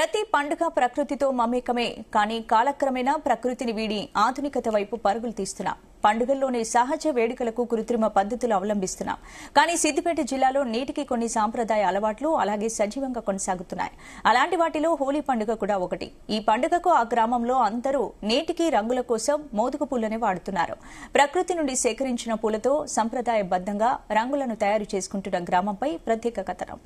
ప్రతి పండుగ ప్రకృతితో మమేకమే. కానీ కాలక్రమేణా ప్రకృతిని వీడి ఆధునికత వైపు పరుగులు తీస్తున్నాం. పండుగల్లోని సహజ వేడుకలకు కృత్రిమ పద్ధతులు అవలంబిస్తున్నాం. కానీ సిద్దిపేట జిల్లాలో నేటికి కొన్ని సాంప్రదాయ అలవాట్లు అలాగే సజీవంగా కొనసాగుతున్నాయి. అలాంటి వాటిలో హోలీ పండుగ కూడా ఒకటి. ఈ పండుగకు ఆ గ్రామంలో అందరూ నేటికి రంగుల కోసం మోదుగు పూలనే వాడుతున్నారు. ప్రకృతి నుండి సేకరించిన పూలతో సంప్రదాయబద్దంగా రంగులను తయారు చేసుకుంటున్న గ్రామంపై ప్రత్యేక కథనం.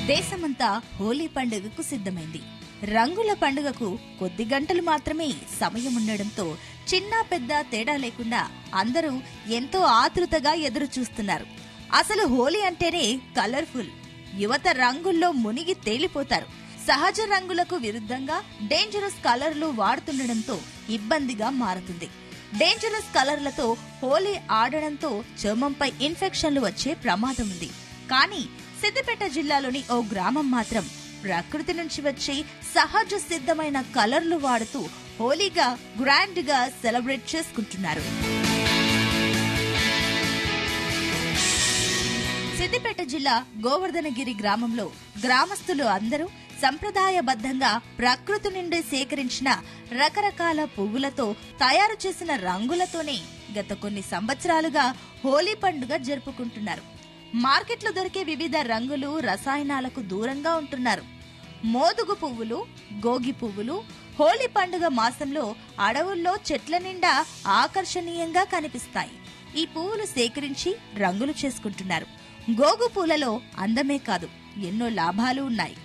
దేశమంతా హోలీ పండుగకు సిద్ధమైంది. రంగుల పండుగకు కొద్ది గంటలు మాత్రమే సమయం ఉండడంతో చిన్న పెద్ద తేడా లేకుండా అందరూ ఎంతో ఆతృతగా ఎదురు చూస్తున్నారు. అసలు హోలీ అంటేనే కలర్ఫుల్. యువత రంగుల్లో మునిగి తేలిపోతారు. సహజ రంగులకు విరుద్ధంగా డేంజరస్ కలర్లు వాడుతుండడంతో ఇబ్బందిగా మారుతుంది. డేంజరస్ కలర్లతో హోలీ ఆడడంతో చర్మంపై ఇన్ఫెక్షన్లు వచ్చే ప్రమాదం ఉంది. కానీ సిద్దిపేట జిల్లాలోని ఓ గ్రామం మాత్రం ప్రకృతి నుంచి వచ్చే సహజ సిద్ధమైన కలర్లు వాడుతూ హోలీగా గ్రాండ్ గా సెలబ్రేట్ చేసుకుంటున్నారు. సిద్దిపేట జిల్లా గోవర్ధనగిరి గ్రామంలో గ్రామస్తులు అందరూ సంప్రదాయబద్దంగా ప్రకృతి నుండి సేకరించిన రకరకాల పువ్వులతో తయారు చేసిన రంగులతోనే గత కొన్ని సంవత్సరాలుగా హోలీ పండుగ జరుపుకుంటున్నారు. మార్కెట్లో దొరికే వివిధ రంగులు రసాయనాలకు దూరంగా ఉంటున్నారు. మోదుగు పువ్వులు, గోగి పువ్వులు హోలీ పండుగ మాసంలో అడవుల్లో చెట్ల నిండా ఆకర్షణీయంగా కనిపిస్తాయి. ఈ పువ్వులు సేకరించి రంగులు చేసుకుంటున్నారు. గోగు పూలలో అందమే కాదు, ఎన్నో లాభాలు ఉన్నాయి.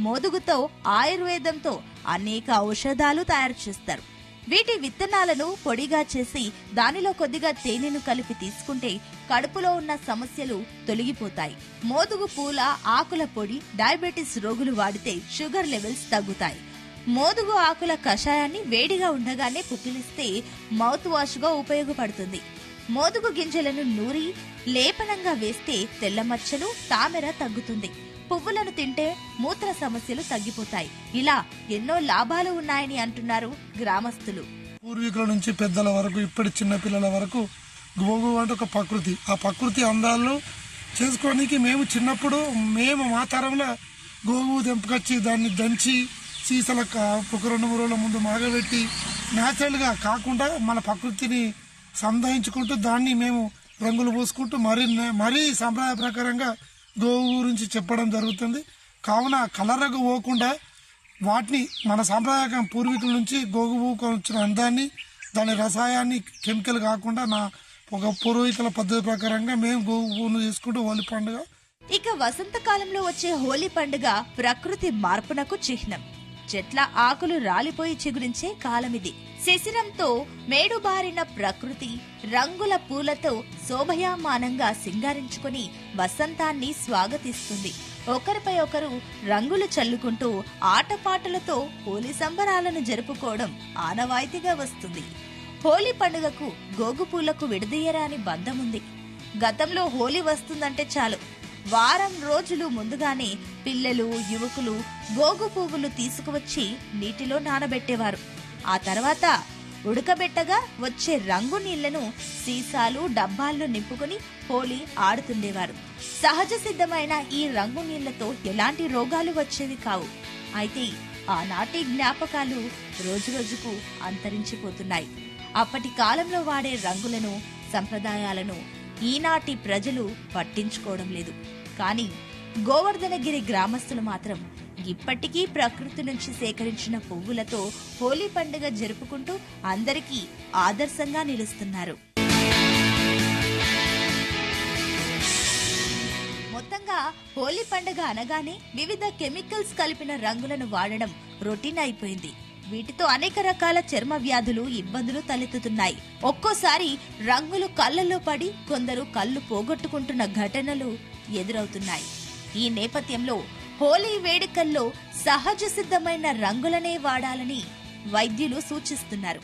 మోదుగుతో ఆయుర్వేదంతో అనేక ఔషధాలు తయారు చేస్తారు. వీటి విత్తనాలను పొడిగా చేసి దానిలో కొద్దిగా తేనెను కలిపి తీసుకుంటే కడుపులో ఉన్న సమస్యలు తొలగిపోతాయి. మోదుగు పూల ఆకుల పొడి డయాబెటిస్ రోగులు వాడితే షుగర్ లెవెల్స్ తగ్గుతాయి. మోదుగు ఆకుల కషాయాన్ని వేడిగా ఉండగానే పుక్కిలిస్తే మౌత్ వాష్ గా ఉపయోగపడుతుంది. మోదుగు గింజలను నూరి లేపనంగా వేస్తే తెల్ల మచ్చలు తామెర తగ్గుతుంది. పువ్వులను తింటే మూత్ర సమస్యలు తగ్గిపోతాయి. ఇలా ఎన్నో లాభాలు ఉన్నాయని అంటున్నారు గ్రామస్తులు. పూర్వీకుల నుంచి పెద్దల వరకు ఇప్పటి చిన్న పిల్లల వరకు గోగు అంటే ఒక ప్రకృతి. ఆ ప్రకృతి అందాలను చేసుకోవడానికి మేము చిన్నప్పుడు మా తరంలో గోగు తెంపుకొచ్చి దాన్ని దంచి సీసల ఒక 2-3 రోజుల ముందు మాగబెట్టి న్యాచురల్గా కాకుండా మన ప్రకృతిని సంధాయించుకుంటూ దాన్ని మేము రంగులు పూసుకుంటూ మరీ సంప్రదాయ ప్రకారంగా గోవు గురించి చెప్పడం జరుగుతుంది. కావున కలర్లకు పోకుండా వాటిని మన సాంప్రదాయక పూర్వీకుల నుంచి గోగు వచ్చిన అందాన్ని దాని రసాయాన్ని కెమికల్ కాకుండా ఒక పూర్వీకుల పద్ధతి ప్రకారంగా మేము గోవును చేసుకుంటూ హోలీ పండుగ. ఇక వసంతకాలంలో వచ్చే హోలీ పండుగ ప్రకృతి మార్పునకు చిహ్నం. చెట్ల ఆకులు రాలిపోయి చిగురించే కాలమిది. శిశిరంతో మేడుబారిన ప్రకృతి రంగుల పూలతో శోభయామానంగా సింగారించుకుని వసంతాన్ని స్వాగతిస్తుంది. ఒకరిపై ఒకరు రంగులు చల్లుకుంటూ ఆటపాటలతో హోలీ సంబరాలను జరుపుకోవడం ఆనవాయితీగా వస్తుంది. హోలీ పండుగకు గోగు పూలకు విడదీయరాని బంధముంది. గతంలో హోలీ వస్తుందంటే చాలు వారం రోజులు ముందుగానే పిల్లలు యువకులు గోగు పువ్వులు తీసుకువచ్చి నీటిలో నానబెట్టేవారు. ఆ తర్వాత ఉడకబెట్టగా వచ్చే రంగు నీళ్లను సీసాలు డబ్బాల్లో నింపుకుని హోలీ ఆడుతుండేవారు. సహజ సిద్ధమైన ఈ రంగు నీళ్లతో ఎలాంటి రోగాలు వచ్చేవి కావు. అయితే ఆనాటి జ్ఞాపకాలు రోజురోజుకు అంతరించిపోతున్నాయి. అప్పటి కాలంలో వాడే రంగులను సంప్రదాయాలను ఈనాటి ప్రజలు పట్టించుకోవడం లేదు. కానీ గోవర్ధనగిరి గ్రామస్తులు మాత్రం ఇప్పటికీ ప్రకృతి నుంచి సేకరించిన పువ్వులతో హోలీ పండుగ జరుపుకుంటూ అందరికీ ఆదర్శంగా నిలుస్తున్నారు. మొత్తంగా హోలీ పండుగ అనగానే వివిధ కెమికల్స్ కలిపిన రంగులను వాడడం రొటీన్ అయిపోయింది. వీటితో అనేక రకాల చర్మ వ్యాధులు ఇబ్బందులు తలెత్తుతున్నాయి. ఒక్కోసారి రంగులు కళ్ళల్లో పడి కొందరు కళ్ళు పోగొట్టుకుంటున్న ఘటనలు ఎదురవుతున్నాయి. ఈ నేపథ్యంలో హోలీ వేడుకల్లో సహజ సిద్ధమైన రంగులనే వాడాలని వైద్యులు సూచిస్తున్నారు.